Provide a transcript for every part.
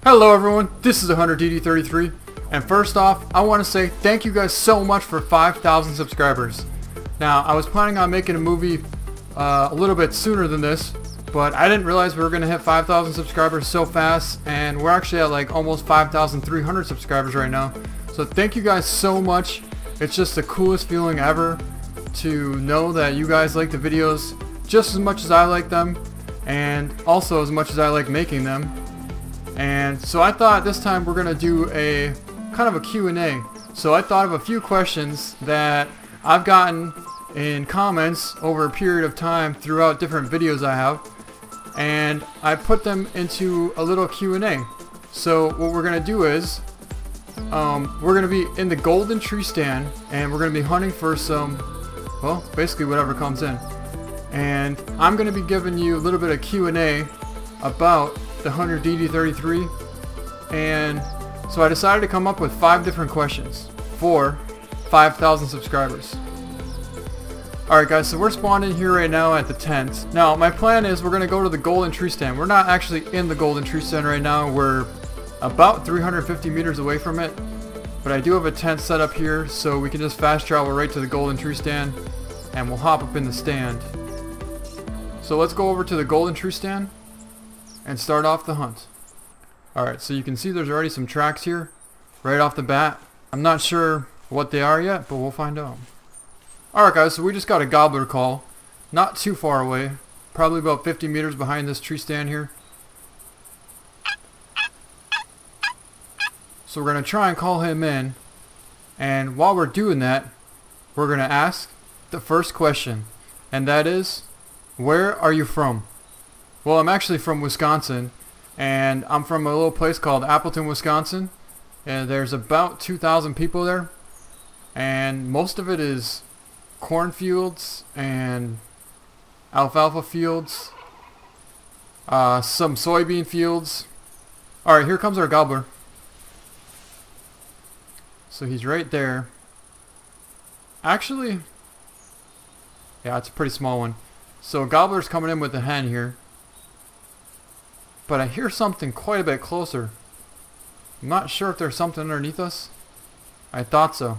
Hello everyone, this is THEHUNTER DD33, and first off, I want to say thank you guys so much for 5,000 subscribers. Now, I was planning on making a movie a little bit sooner than this, but I didn't realize we were going to hit 5,000 subscribers so fast, and we're actually at like almost 5,300 subscribers right now. So thank you guys so much. It's just the coolest feeling ever to know that you guys like the videos just as much as I like them, and also as much as I like making them. And so I thought this time we're gonna do a kind of a Q&A. So I thought of a few questions that I've gotten in comments over a period of time throughout different videos I have, and I put them into a little Q&A. So what we're gonna do is we're gonna be in the golden tree stand, and we're gonna be hunting for some, well, basically whatever comes in. And I'm gonna be giving you a little bit of Q&A about the THEHUNTER DD33, and so I decided to come up with 5 different questions for 5,000 subscribers. Alright guys, so we're spawned in here right now at the tent. Now my plan is we're going to go to the golden tree stand. We're not actually in the golden tree stand right now, we're about 350 meters away from it, but I do have a tent set up here so we can just fast travel right to the golden tree stand and we'll hop up in the stand. So let's go over to the golden tree stand and start off the hunt. Alright, so you can see there's already some tracks here right off the bat. I'm not sure what they are yet, but we'll find out. Alright guys, so we just got a gobbler call, not too far away, probably about 50 meters behind this tree stand here. So we're going to try and call him in, and while we're doing that, we're going to ask the first question, and that is, where are you from? Well, I'm actually from Wisconsin, and I'm from a little place called Appleton, Wisconsin, and there's about 2,000 people there, and most of it is cornfields and alfalfa fields, some soybean fields. Alright, here comes our gobbler. So he's right there. Actually, yeah, it's a pretty small one. So gobbler's coming in with the hen here. But I hear something quite a bit closer. I'm not sure if there's something underneath us. I thought so.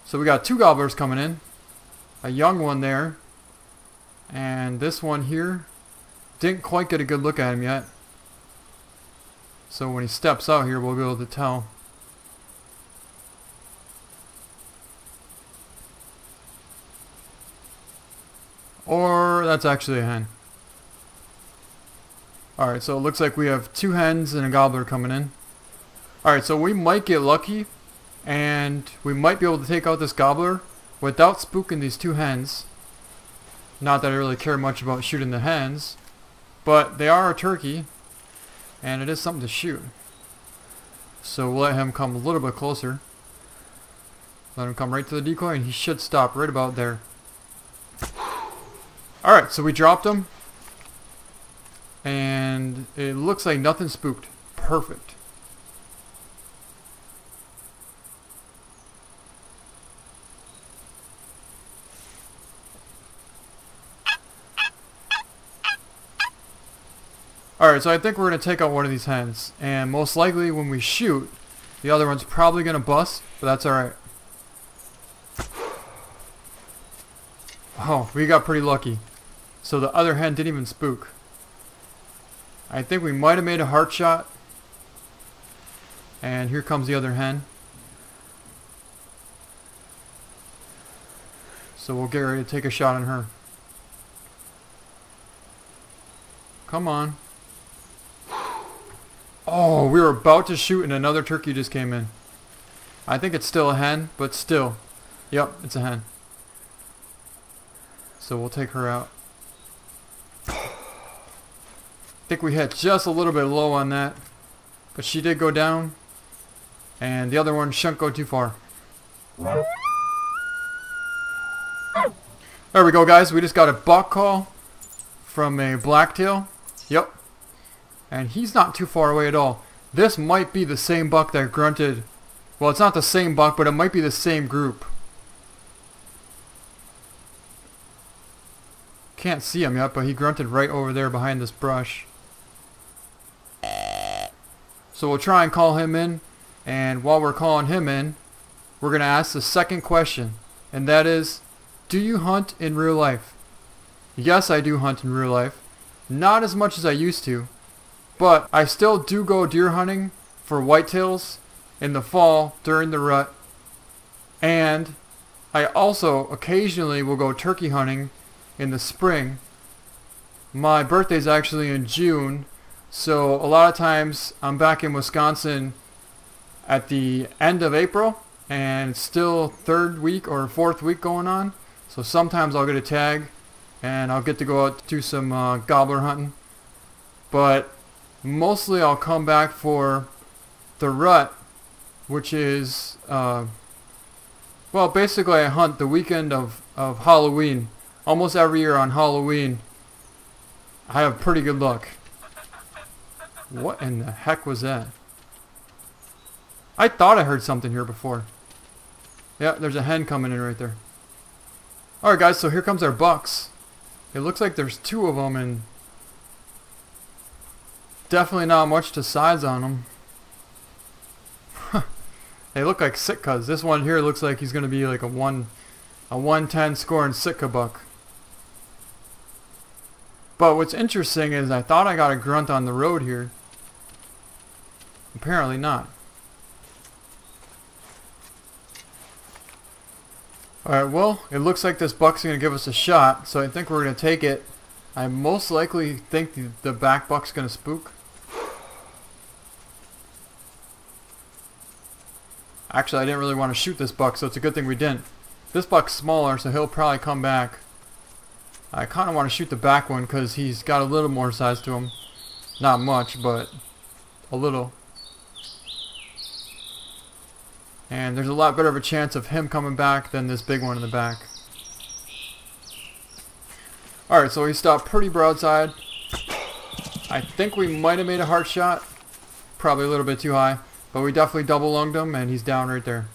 So we got 2 gobblers coming in. A young one there. And this one here. Didn't quite get a good look at him yet. So when he steps out here, we'll be able to tell. Or that's actually a hen. Alright, so it looks like we have 2 hens and a gobbler coming in. Alright, so we might get lucky, and we might be able to take out this gobbler without spooking these 2 hens. Not that I really care much about shooting the hens, but they are a turkey, and it is something to shoot. So we'll let him come a little bit closer. Let him come right to the decoy, and he should stop right about there. Alright, so we dropped him. And it looks like nothing spooked. Perfect. Alright, so I think we're going to take out one of these hens. And most likely when we shoot, the other one's probably going to bust, but that's alright. Oh, we got pretty lucky. So the other hen didn't even spook. I think we might have made a heart shot. And here comes the other hen. So we'll get ready to take a shot on her. Come on. Oh, we were about to shoot and another turkey just came in. I think it's still a hen, but still. Yep, it's a hen. So we'll take her out. I think we hit just a little bit low on that, but she did go down, and the other one shouldn't go too far. There we go guys, we just got a buck call from a blacktail. Yep, and he's not too far away at all. This might be the same buck that grunted. Well, it's not the same buck, but it might be the same group. Can't see him yet, but he grunted right over there behind this brush. So we'll try and call him in, and while we're calling him in, we're going to ask the second question, and that is, do you hunt in real life? Yes, I do hunt in real life. Not as much as I used to, but I still do go deer hunting for whitetails in the fall during the rut, and I also occasionally will go turkey hunting in the spring. My birthday's actually in June, so a lot of times I'm back in Wisconsin at the end of April, and it's still third week or fourth week going on. So sometimes I'll get a tag and I'll get to go out to do some gobbler hunting. But mostly I'll come back for the rut, which is, well, basically I hunt the weekend of Halloween. Almost every year on Halloween, I have pretty good luck. What in the heck was that? I thought I heard something here before. Yeah, there's a hen coming in right there. Alright guys, so here comes our bucks. It looks like there's two of them, and definitely not much to size on them. They look like Sitkas. This one here looks like he's going to be like a 110 scoring Sitka buck. But what's interesting is I thought I got a grunt on the road here. Apparently not. Alright, well, it looks like this buck's going to give us a shot, so I think we're going to take it. I most likely think the back buck's going to spook. Actually, I didn't really want to shoot this buck, so it's a good thing we didn't. This buck's smaller, so he'll probably come back. I kind of want to shoot the back one because he's got a little more size to him. Not much, but a little. And there's a lot better of a chance of him coming back than this big one in the back. Alright, so he stopped pretty broadside. I think we might have made a heart shot. Probably a little bit too high. But we definitely double lunged him, and he's down right there.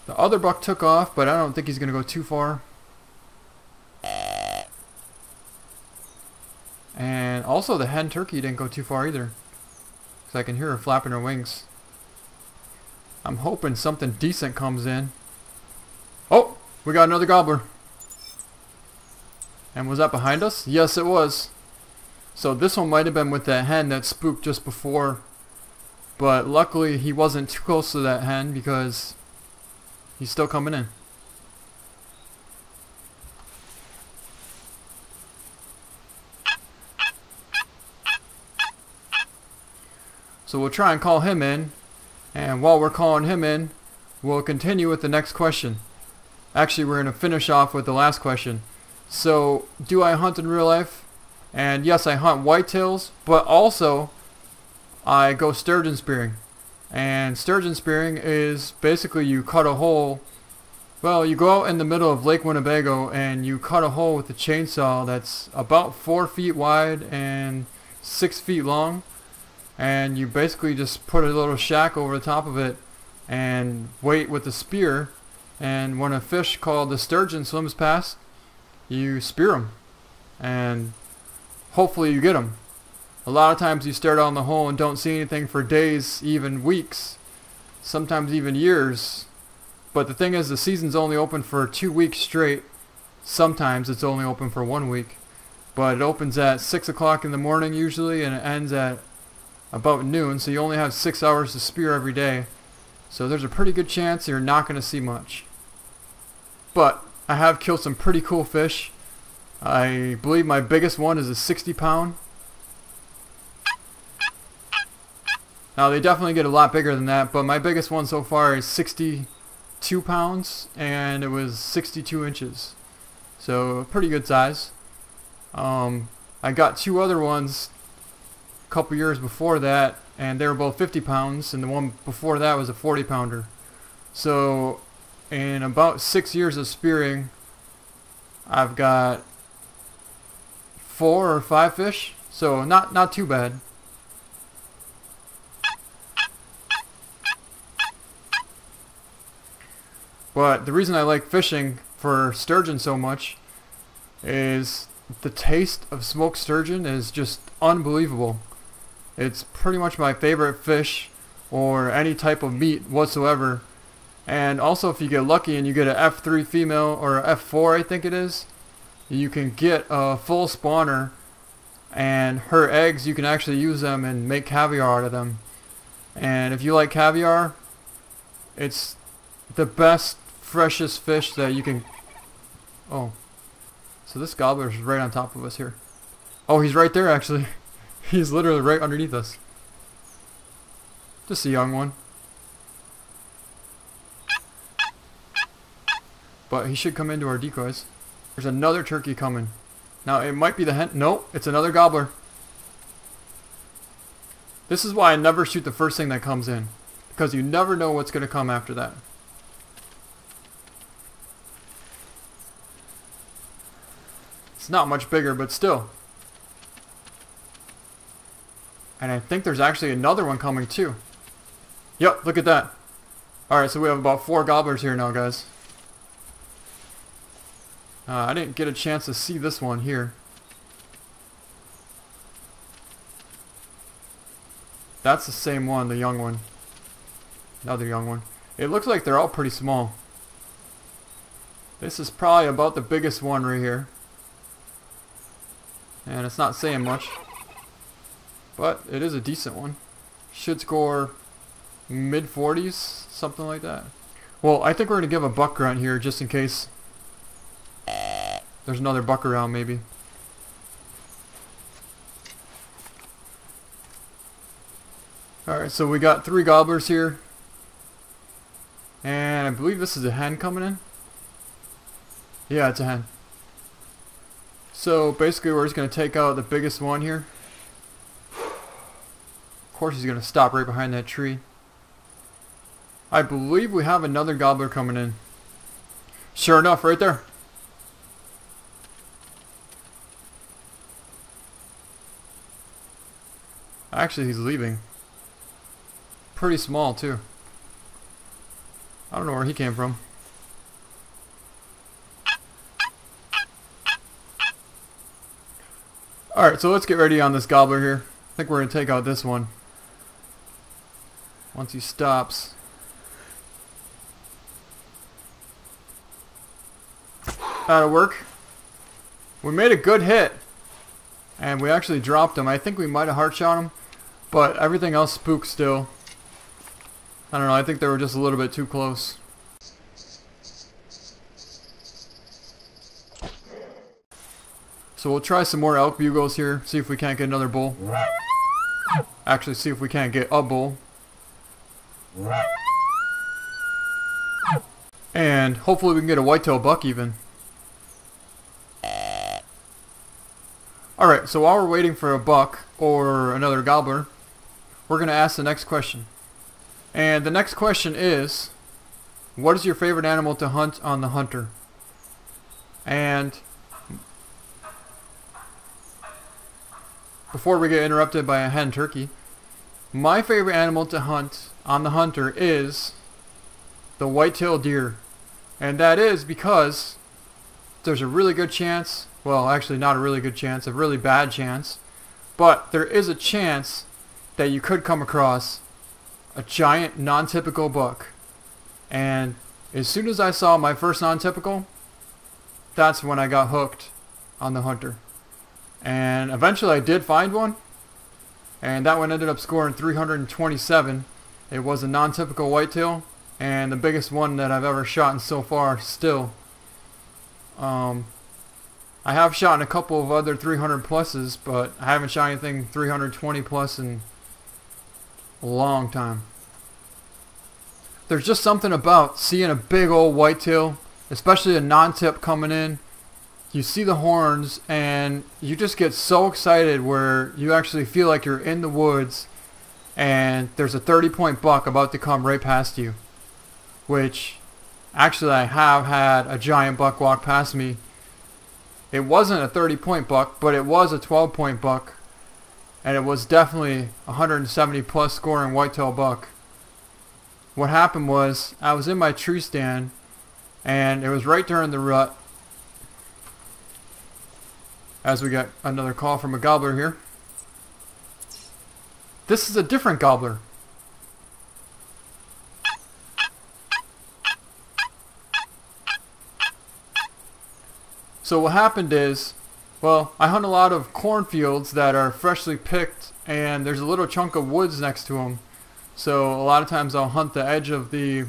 The other buck took off, but I don't think he's going to go too far. And also the hen turkey didn't go too far either. Because I can hear her flapping her wings. I'm hoping something decent comes in. Oh, we got another gobbler. And was that behind us? Yes, it was. So this one might have been with that hen that spooked just before. But luckily he wasn't too close to that hen because he's still coming in. So we'll try and call him in. And while we're calling him in, we'll continue with the next question. Actually, we're going to finish off with the last question. So, do I hunt in real life? And yes, I hunt whitetails, but also I go sturgeon spearing. And sturgeon spearing is basically you cut a hole. Well, you go out in the middle of Lake Winnebago and you cut a hole with a chainsaw that's about 4 feet wide and 6 feet long. And you basically just put a little shack over the top of it and wait with the spear. And when a fish called the sturgeon swims past, you spear him. And hopefully you get him. A lot of times you stare down the hole and don't see anything for days, even weeks. Sometimes even years. But the thing is, the season's only open for 2 weeks straight. Sometimes it's only open for 1 week. But it opens at 6 o'clock in the morning usually, and it ends at about noon, so you only have 6 hours to spear every day. So there's a pretty good chance you're not going to see much. But I have killed some pretty cool fish. I believe my biggest one is a 60 pound. Now they definitely get a lot bigger than that, but my biggest one so far is 62 pounds and it was 62 inches. So pretty good size. I got 2 other ones couple years before that, and they were both 50 pounds, and the one before that was a 40 pounder. So in about 6 years of spearing, I've got 4 or 5 fish, so not too bad. But the reason I like fishing for sturgeon so much is the taste of smoked sturgeon is just unbelievable. It's pretty much my favorite fish or any type of meat whatsoever. And also, if you get lucky and you get an F3 female or a F4, I think it is, you can get a full spawner, and her eggs, you can actually use them and make caviar out of them. And if you like caviar, it's the best, freshest fish that you can... Oh, so this gobbler's right on top of us here. Oh, he's right there actually. He's literally right underneath us. Just a young one. But he should come into our decoys. There's another turkey coming. Now it might be the hen. Nope, it's another gobbler. This is why I never shoot the first thing that comes in, because you never know what's going to come after that. It's not much bigger, but still. And I think there's actually another one coming too. Yep, look at that. Alright, so we have about 4 gobblers here now, guys. I didn't get a chance to see this one here. That's the same one, the young one. Another young one. It looks like they're all pretty small. This is probably about the biggest one right here. And it's not saying much. But it is a decent one. Should score mid-40s, something like that. Well, I think we're going to give a buck grunt here just in case there's another buck around maybe. Alright, so we got 3 gobblers here. And I believe this is a hen coming in. Yeah, it's a hen. So basically we're just going to take out the biggest one here. Of course he's going to stop right behind that tree. I believe we have another gobbler coming in. Sure enough, right there. Actually, he's leaving. Pretty small too. I don't know where he came from. Alright, so let's get ready on this gobbler here. I think we're going to take out this one. Once he stops. That'll work. We made a good hit. And we actually dropped him. I think we might have heart shot him. But everything else spooked still. I don't know, I think they were just a little bit too close. So we'll try some more elk bugles here, see if we can't get another bull. Actually, see if we can't get a bull. And hopefully we can get a whitetail buck even. Alright, so while we're waiting for a buck or another gobbler, we're going to ask the next question. And the next question is, what is your favorite animal to hunt on the Hunter? And before we get interrupted by a hen turkey, my favorite animal to hunt on the Hunter is the white-tailed deer. And that is because there's a really good chance, well actually not a really good chance, a really bad chance, but there is a chance that you could come across a giant non-typical buck. And as soon as I saw my first non-typical, that's when I got hooked on the Hunter. And eventually I did find one, and that one ended up scoring 327. It was a non-typical whitetail, and the biggest one that I've ever shot in so far still. I have shot in a couple of other 300 pluses, but I haven't shot anything 320 plus in a long time. There's just something about seeing a big old whitetail, especially a non-tip coming in. You see the horns and you just get so excited where you actually feel like you're in the woods and there's a 30-point buck about to come right past you. Which actually I have had a giant buck walk past me. It wasn't a 30-point buck, but it was a 12-point buck. And it was definitely a 170 plus scoring whitetail buck. What happened was I was in my tree stand and it was right during the rut. As we got another call from a gobbler here. This is a different gobbler. So what happened is, well, I hunt a lot of cornfields that are freshly picked, and there's a little chunk of woods next to them. So a lot of times I'll hunt the edge of the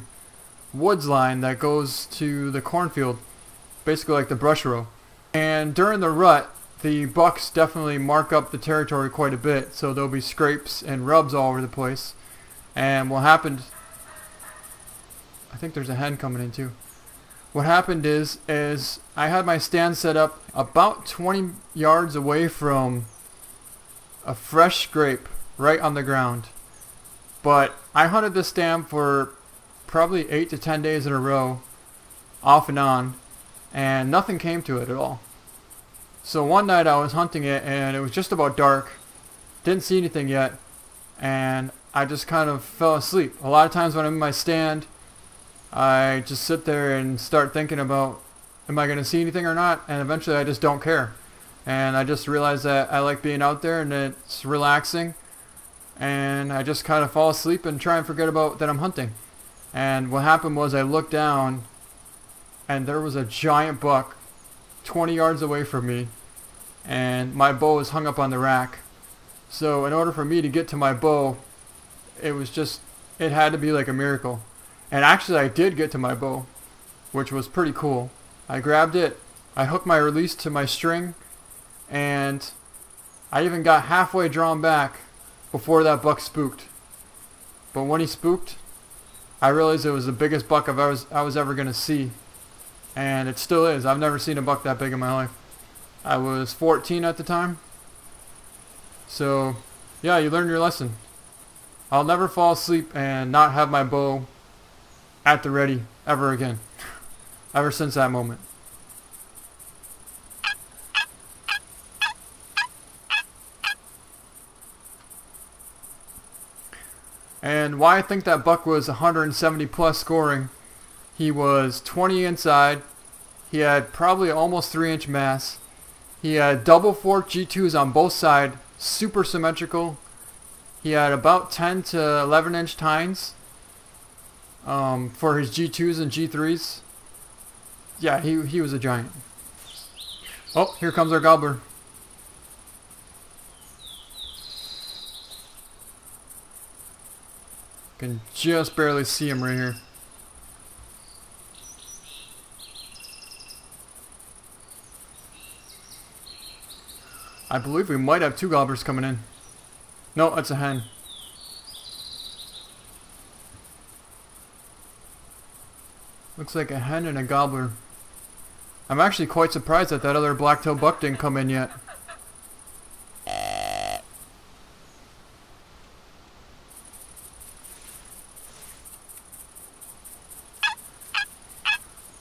woods line that goes to the cornfield, basically like the brush row. And during the rut, the bucks definitely mark up the territory quite a bit, so there'll be scrapes and rubs all over the place. And what happened, I think there's a hen coming in too. What happened is I had my stand set up about 20 yards away from a fresh scrape right on the ground. But I hunted this stand for probably 8 to 10 days in a row, off and on, and nothing came to it at all. So one night I was hunting it and it was just about dark, didn't see anything yet, and I just kind of fell asleep. A lot of times when I'm in my stand, I just sit there and start thinking about, am I going to see anything or not? And eventually I just don't care. And I just realize that I like being out there and it's relaxing. And I just kind of fall asleep and try and forget about that I'm hunting. And what happened was I looked down and there was a giant buck 20 yards away from me. And my bow was hung up on the rack. So in order for me to get to my bow, it had to be like a miracle. And actually I did get to my bow, which was pretty cool. I grabbed it, I hooked my release to my string, and I even got halfway drawn back before that buck spooked. But when he spooked, I realized it was the biggest buck I was ever going to see. And it still is. I've never seen a buck that big in my life. I was 14 at the time. So, yeah, you learned your lesson. I'll never fall asleep and not have my bow at the ready ever again. Ever since that moment. And why I think that buck was 170 plus scoring, he was 20 inside, he had probably almost 3-inch mass, he had double fork G2s on both sides, super symmetrical, he had about 10 to 11 inch tines for his G2s and G3s. Yeah, he was a giant. Oh, here comes our gobbler. Can just barely see him right here. I believe we might have 2 gobblers coming in. No, that's a hen. Looks like a hen and a gobbler. I'm actually quite surprised that other black-tailed buck didn't come in yet.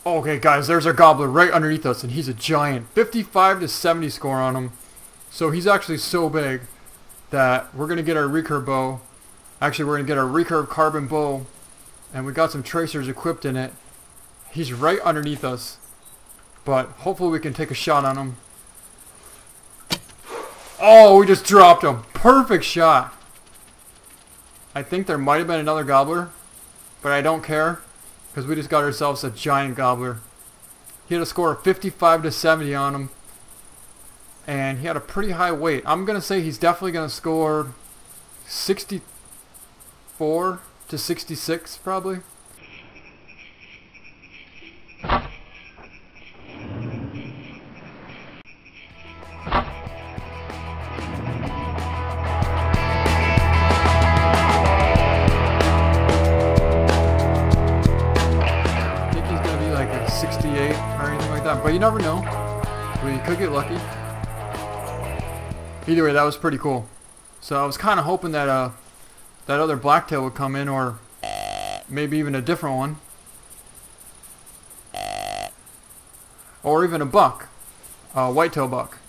Okay guys, there's our gobbler right underneath us, and he's a giant. 55 to 70 score on him. So he's actually so big that we're going to get our recurve bow. Actually, we're going to get our recurve carbon bow, and we got some tracers equipped in it. He's right underneath us, but hopefully we can take a shot on him. Oh, we just dropped him. Perfect shot. I think there might have been another gobbler, but I don't care, because we just got ourselves a giant gobbler. He had a score of 55 to 70 on him, and he had a pretty high weight. I'm going to say he's definitely going to score 64 to 66 probably. But you never know. We could get lucky. Either way, that was pretty cool. So I was kind of hoping that that other blacktail would come in, or maybe even a different one, or even a buck, a whitetail buck.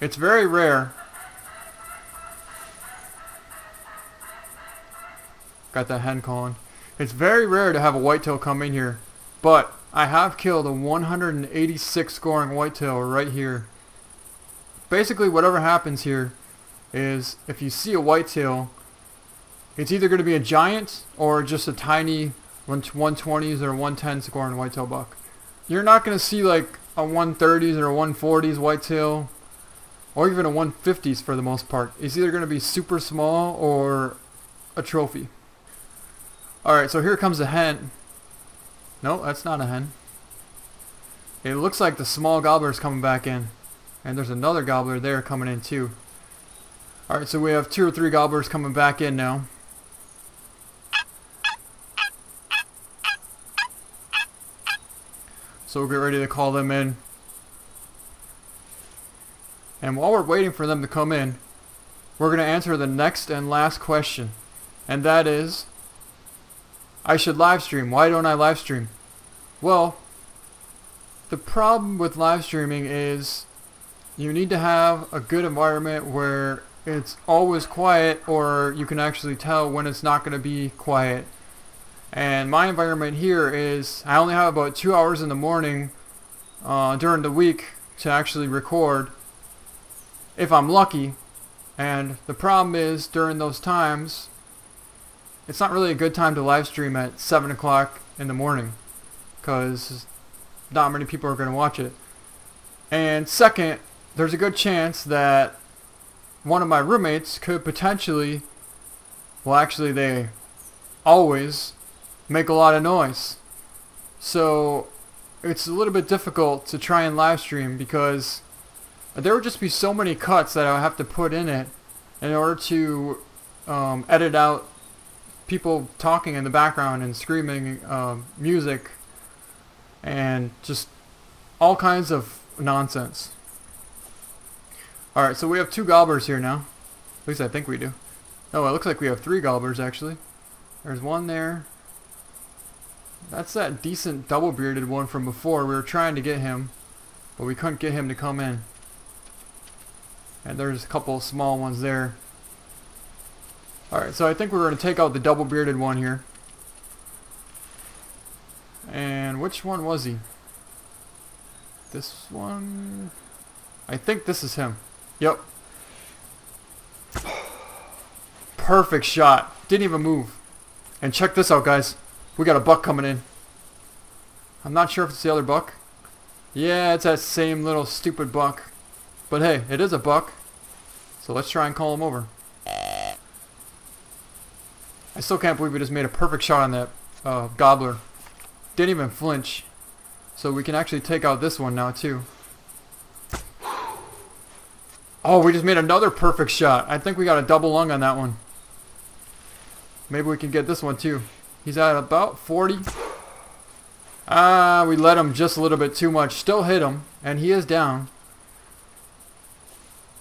It's very rare. Got that hen calling. It's very rare to have a whitetail come in here, but I have killed a 186 scoring whitetail right here. Basically, whatever happens here is if you see a whitetail, it's either going to be a giant or just a tiny 120s or 110 scoring whitetail buck. You're not going to see like a 130s or a 140s whitetail, or even a 150s for the most part. It's either going to be super small or a trophy. Alright, so here comes a hen. No, that's not a hen. It looks like the small gobbler's coming back in. And there's another gobbler there coming in too. Alright, so we have 2 or 3 gobblers coming back in now. So we'll get ready to call them in. And while we're waiting for them to come in, we're going to answer the next and last question. And that is, I should live stream. Why don't I live stream? Well, the problem with live streaming is you need to have a good environment where it's always quiet, or you can actually tell when it's not going to be quiet. And my environment here is I only have about 2 hours in the morning during the week to actually record, if I'm lucky. And the problem is during those times, it's not really a good time to live stream at 7 o'clock in the morning, because not many people are going to watch it. And second, there's a good chance that one of my roommates could potentially, well actually they always make a lot of noise. So it's a little bit difficult to try and live stream, because there would just be so many cuts that I would have to put in it in order to edit out people talking in the background and screaming music and just all kinds of nonsense. Alright, so we have 2 gobblers here now. At least I think we do. Oh, it looks like we have 3 gobblers actually. There's one there. That's that decent double-bearded one from before. We were trying to get him, but we couldn't get him to come in. And there's a couple of small ones there. Alright, so I think we're going to take out the double-bearded one here. And which one was he? This one? I think this is him. Yep. Perfect shot. Didn't even move. And check this out, guys. We got a buck coming in. I'm not sure if it's the other buck. Yeah, it's that same little stupid buck. But hey, it is a buck. So let's try and call him over. I still can't believe we just made a perfect shot on that gobbler. Didn't even flinch. So we can actually take out this one now too. Oh, we just made another perfect shot. I think we got a double lung on that one. Maybe we can get this one too. He's at about 40. We let him just a little bit too much. Still hit him, and he is down.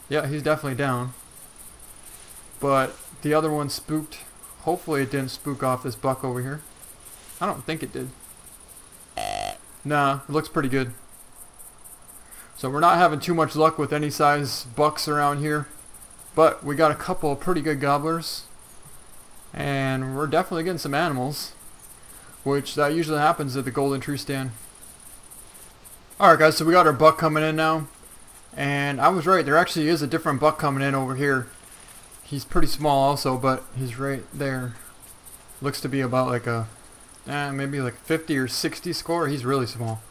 Yeah, he's definitely down. But the other one spooked. Hopefully it didn't spook off this buck over here. I don't think it did. Nah, it looks pretty good. So we're not having too much luck with any size bucks around here. But we got a couple of pretty good gobblers. And we're definitely getting some animals, which that usually happens at the golden tree stand. Alright guys, so we got our buck coming in now. And I was right, there actually is a different buck coming in over here. He's pretty small also, but he's right there. Looks to be about like a, maybe like 50 or 60 score. He's really small.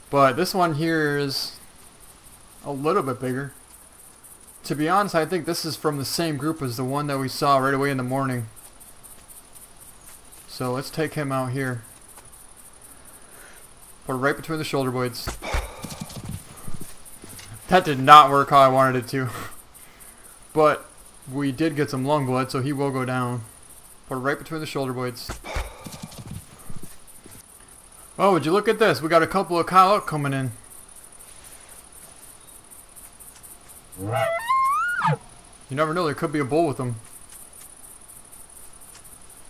But this one here is a little bit bigger. To be honest, I think this is from the same group as the one that we saw right away in the morning. So let's take him out here. Put it right between the shoulder blades. That did not work how I wanted it to. But we did get some lung blood, so he will go down. Put it right between the shoulder blades. Oh, would you look at this? We got a couple of coyote coming in. You never know, there could be a bull with them.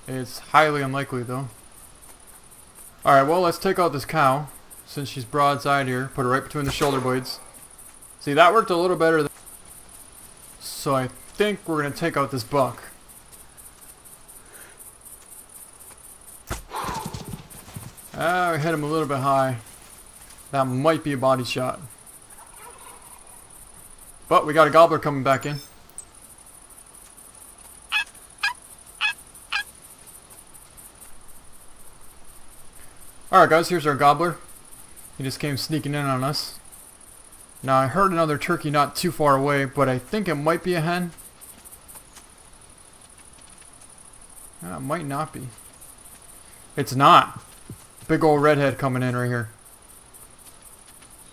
It's highly unlikely though. Alright, well let's take out this cow, since she's broadside here. Put her right between the shoulder blades. See, that worked a little better. So I think we're going to take out this buck. We hit him a little bit high. That might be a body shot. But we got a gobbler coming back in. Alright guys, here's our gobbler. He just came sneaking in on us. Now I heard another turkey not too far away, but I think it might be a hen. It might not be. It's not. Big old redhead coming in right here.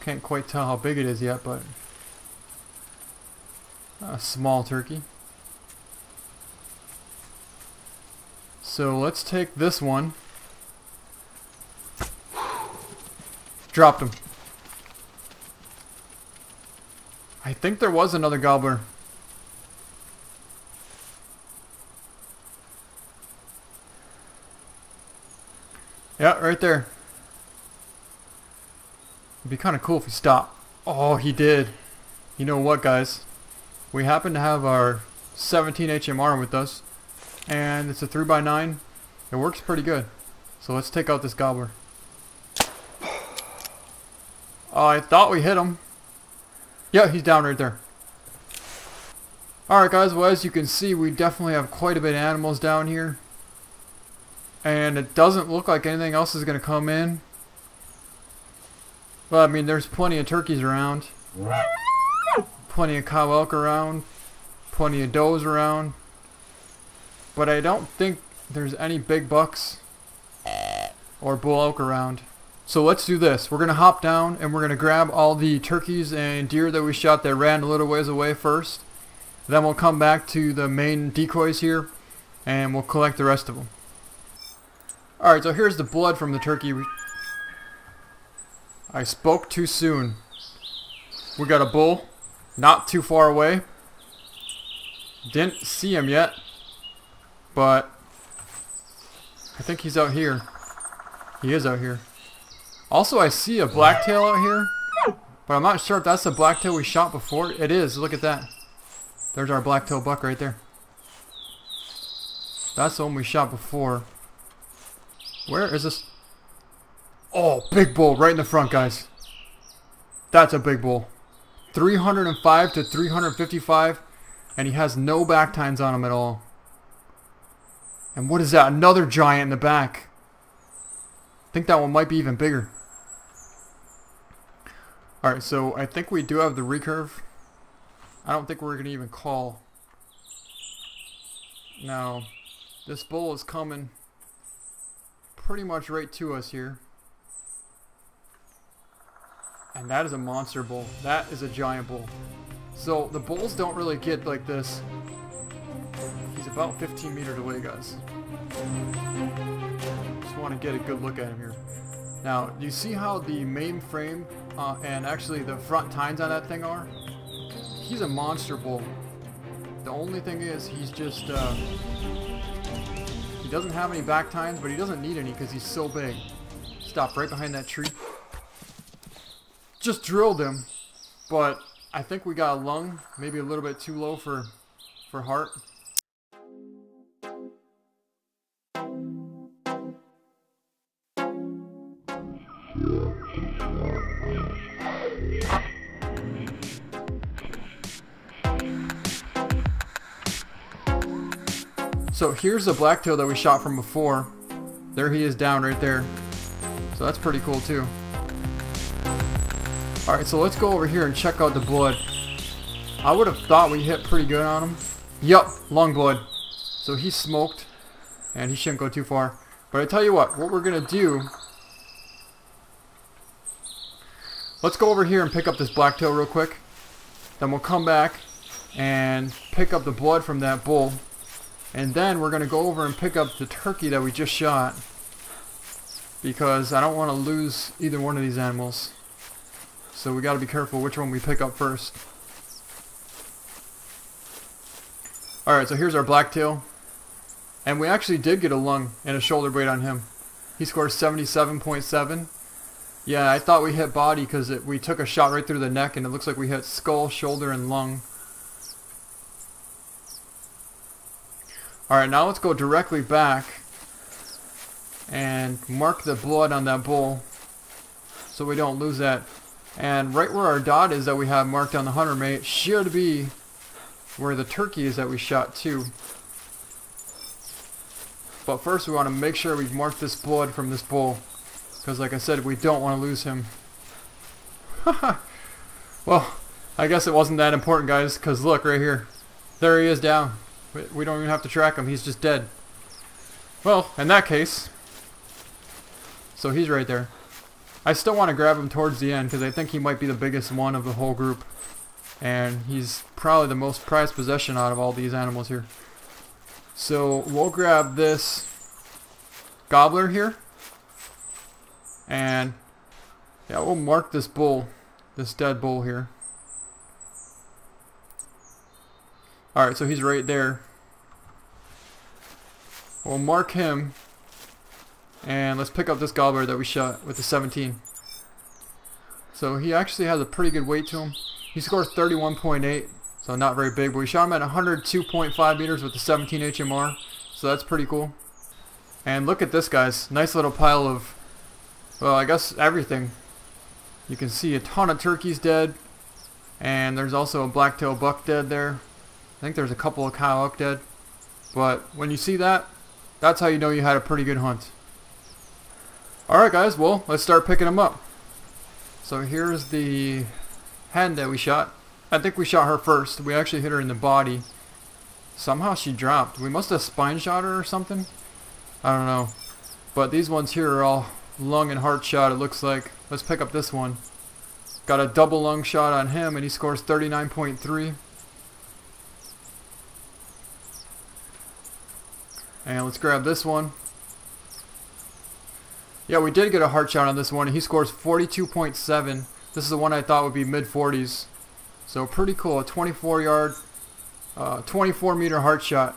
Can't quite tell how big it is yet, but a small turkey. So let's take this one. Dropped him. I think there was another gobbler. Yeah, right there. It'd be kind of cool if he stopped. Oh, he did. You know what, guys? We happen to have our 17 HMR with us, and it's a 3x9. It works pretty good. So let's take out this gobbler. Oh, I thought we hit him. Yeah, he's down right there. Alright guys, well as you can see, we definitely have quite a bit of animals down here. And it doesn't look like anything else is going to come in. Well, I mean, there's plenty of turkeys around. Plenty of cow elk around. Plenty of does around. But I don't think there's any big bucks or bull elk around. So let's do this. We're going to hop down and we're going to grab all the turkeys and deer that we shot that ran a little ways away first. Then we'll come back to the main decoys here and we'll collect the rest of them. Alright, so here's the blood from the turkey. I spoke too soon. We got a bull not too far away. Didn't see him yet, but I think he's out here. He is out here. Also, I see a blacktail out here, but I'm not sure if that's the blacktail we shot before. It is. Look at that. There's our blacktail buck right there. That's the one we shot before. Where is this? Oh, big bull right in the front, guys. That's a big bull. 305 to 355, and he has no back tines on him at all. And what is that? Another giant in the back. I think that one might be even bigger. Alright, so I think we do have the recurve. I don't think we're going to even call. Now, this bull is coming pretty much right to us here. And that is a monster bull. That is a giant bull. So the bulls don't really get like this. He's about 15 meters away, guys. Just want to get a good look at him here. Now, you see how the main frame and actually the front tines on that thing are? He's a monster bull. The only thing is he's just he doesn't have any back tines, but he doesn't need any because he's so big. Stop right behind that tree. Just drilled him, but I think we got a lung, maybe a little bit too low for heart. So here's the blacktail that we shot from before. There he is down right there. So that's pretty cool too. Alright, so let's go over here and check out the blood. I would have thought we hit pretty good on him. Yup, lung blood. So he's smoked. And he shouldn't go too far. But I tell you what we're going to do. Let's go over here and pick up this blacktail real quick. Then we'll come back and pick up the blood from that bull. And then we're going to go over and pick up the turkey that we just shot. Because I don't want to lose either one of these animals. So we got to be careful which one we pick up first. Alright, so here's our blacktail. And we actually did get a lung and a shoulder blade on him. He scored 77.7. Yeah, I thought we hit body because we took a shot right through the neck and it looks like we hit skull, shoulder, and lung. Alright, now let's go directly back and mark the blood on that bull so we don't lose that. And right where our dot is that we have marked on the hunter mate should be where the turkey is that we shot too. But first we want to make sure we mark this blood from this bull. because like I said, we don't want to lose him. Well, I guess it wasn't that important, guys, because look right here. There he is down. We don't even have to track him. He's just dead. Well, in that case, so he's right there. I still want to grab him towards the end because I think he might be the biggest one of the whole group. And he's probably the most prized possession out of all these animals here. So we'll grab this gobbler here. And yeah, we'll mark this bull, this dead bull here. Alright, so he's right there. We'll mark him. And let's pick up this gobbler that we shot with the 17. So he actually has a pretty good weight to him. He scores 31.8, so not very big, but we shot him at 102.5 meters with the 17 HMR, so that's pretty cool. And look at this, guys. Nice little pile of, well, I guess everything. You can see a ton of turkeys dead, and there's also a black-tailed buck dead there. I think there's a couple of cow elk dead. But when you see that, that's how you know you had a pretty good hunt. Alright guys, well, let's start picking them up. So here's the hen that we shot. I think we shot her first. We actually hit her in the body. Somehow she dropped. We must have spine shot her or something. I don't know. But these ones here are all lung and heart shot, it looks like. Let's pick up this one. Got a double lung shot on him and he scores 39.3. And let's grab this one. Yeah, we did get a heart shot on this one and he scores 42.7. This is the one I thought would be mid-40s. So pretty cool. A 24 meter heart shot.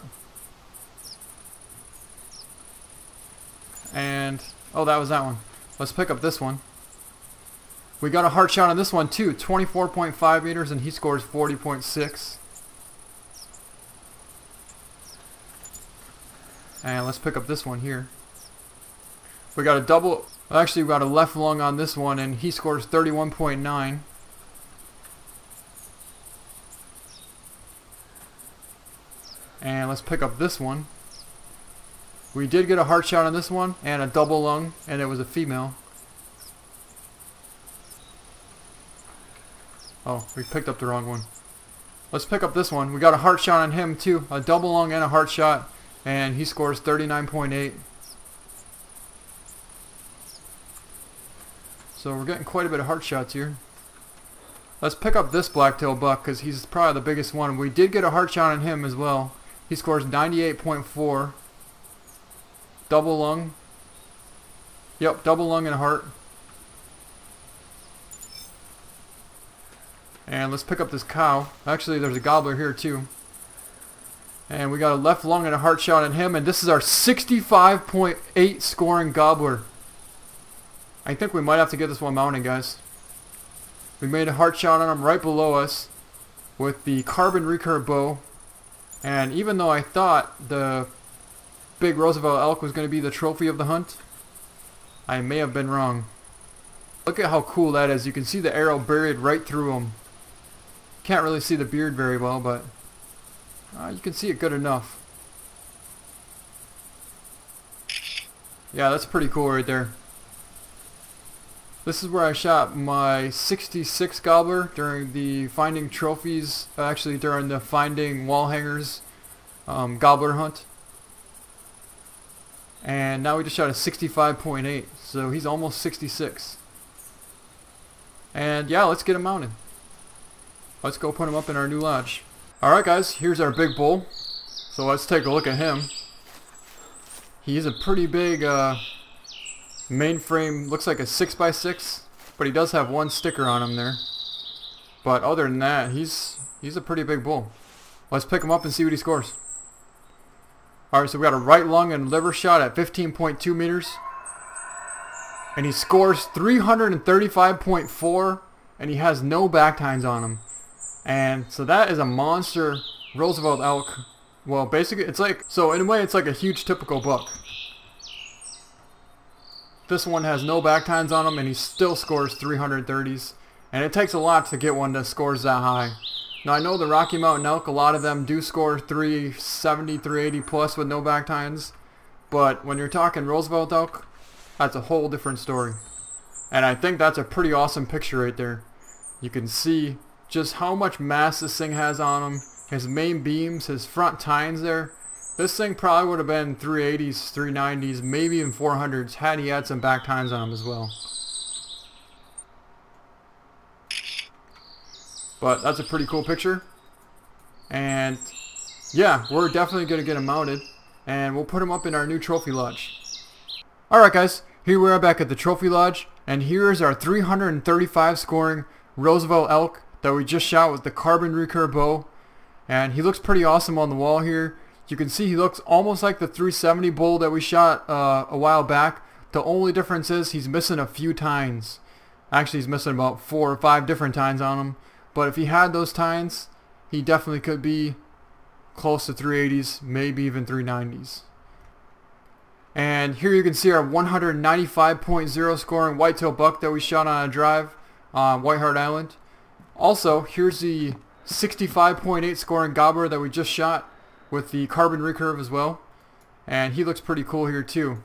And, oh, that was that one. Let's pick up this one. We got a heart shot on this one too. 24.5 meters and he scores 40.6. And let's pick up this one here. We got a double, actually we got a left lung on this one and he scores 31.9. And let's pick up this one. We did get a heart shot on this one and a double lung and it was a female. Oh, we picked up the wrong one. Let's pick up this one. We got a heart shot on him too. A double lung and a heart shot and he scores 39.8. So we're getting quite a bit of heart shots here. Let's pick up this black-tailed buck because he's probably the biggest one. We did get a heart shot on him as well. He scores 98.4. Double lung. Yep, double lung and a heart. And let's pick up this cow. Actually, there's a gobbler here too. And we got a left lung and a heart shot on him. And this is our 65.8 scoring gobbler. I think we might have to get this one mounted, guys. We made a heart shot on him right below us with the carbon recurve bow. And even though I thought the big Roosevelt elk was going to be the trophy of the hunt, I may have been wrong. Look at how cool that is. You can see the arrow buried right through him. Can't really see the beard very well, but you can see it good enough. Yeah, that's pretty cool right there. This is where I shot my 66 gobbler during the finding trophies, actually during the finding wall hangers gobbler hunt. And now we just shot a 65.8, so he's almost 66. And yeah, let's get him mounted. Let's go put him up in our new lodge. Alright guys, here's our big bull. So let's take a look at him. He's a pretty big mainframe, looks like a 6x6, but he does have one sticker on him there. But other than that, he's a pretty big bull. Let's pick him up and see what he scores. Alright, so we got a right lung and liver shot at 15.2 meters. And he scores 335.4 and he has no back tines on him. And so that is a monster Roosevelt elk. Well, basically it's like, so in a way it's like a huge typical buck. This one has no back tines on him and he still scores 330s. And it takes a lot to get one that scores that high. Now I know the Rocky Mountain elk, a lot of them do score 370, 380 plus with no back tines. But when you're talking Roosevelt elk, that's a whole different story. And I think that's a pretty awesome picture right there. You can see just how much mass this thing has on him. His main beams, his front tines there. This thing probably would have been 380s, 390s, maybe even 400s had he had some back tines on him as well. But that's a pretty cool picture. And yeah, we're definitely going to get him mounted. And we'll put him up in our new trophy lodge. Alright guys, here we are back at the trophy lodge. And here is our 335 scoring Roosevelt elk that we just shot with the carbon recurve bow. And he looks pretty awesome on the wall here. You can see he looks almost like the 370 bull that we shot a while back. The only difference is he's missing a few tines. Actually, he's missing about 4 or 5 different tines on him. But if he had those tines, he definitely could be close to 380s, maybe even 390s. And here you can see our 195.0 scoring whitetail buck that we shot on a drive on White Hart Island. Also, here's the 65.8 scoring gobbler that we just shot with the carbon recurve as well. And he looks pretty cool here too.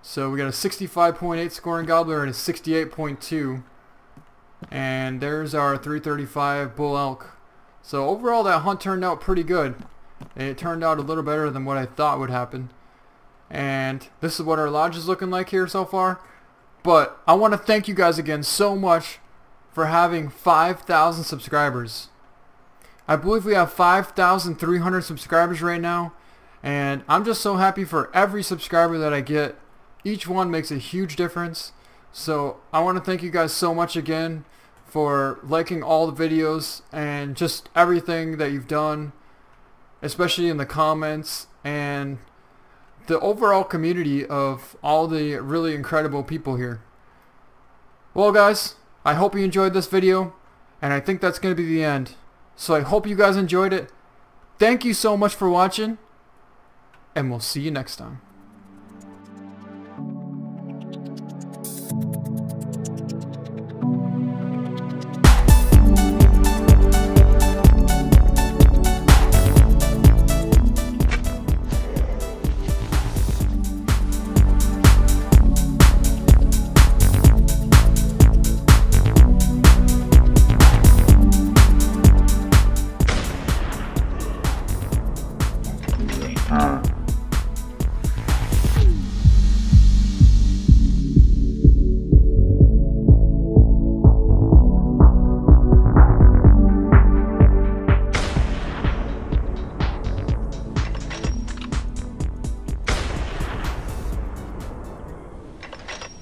So we got a 65.8 scoring gobbler and a 68.2. And there's our 335 bull elk. So overall that hunt turned out pretty good. It turned out a little better than what I thought would happen. And this is what our lodge is looking like here so far. But I want to thank you guys again so much for having 5,000 subscribers. I believe we have 5,300 subscribers right now, and I'm just so happy for every subscriber that I get. Each one makes a huge difference. So I want to thank you guys so much again for liking all the videos and just everything that you've done, especially in the comments and the overall community of all the really incredible people here. Well guys, I hope you enjoyed this video, and I think that's going to be the end. So I hope you guys enjoyed it. Thank you so much for watching, and we'll see you next time.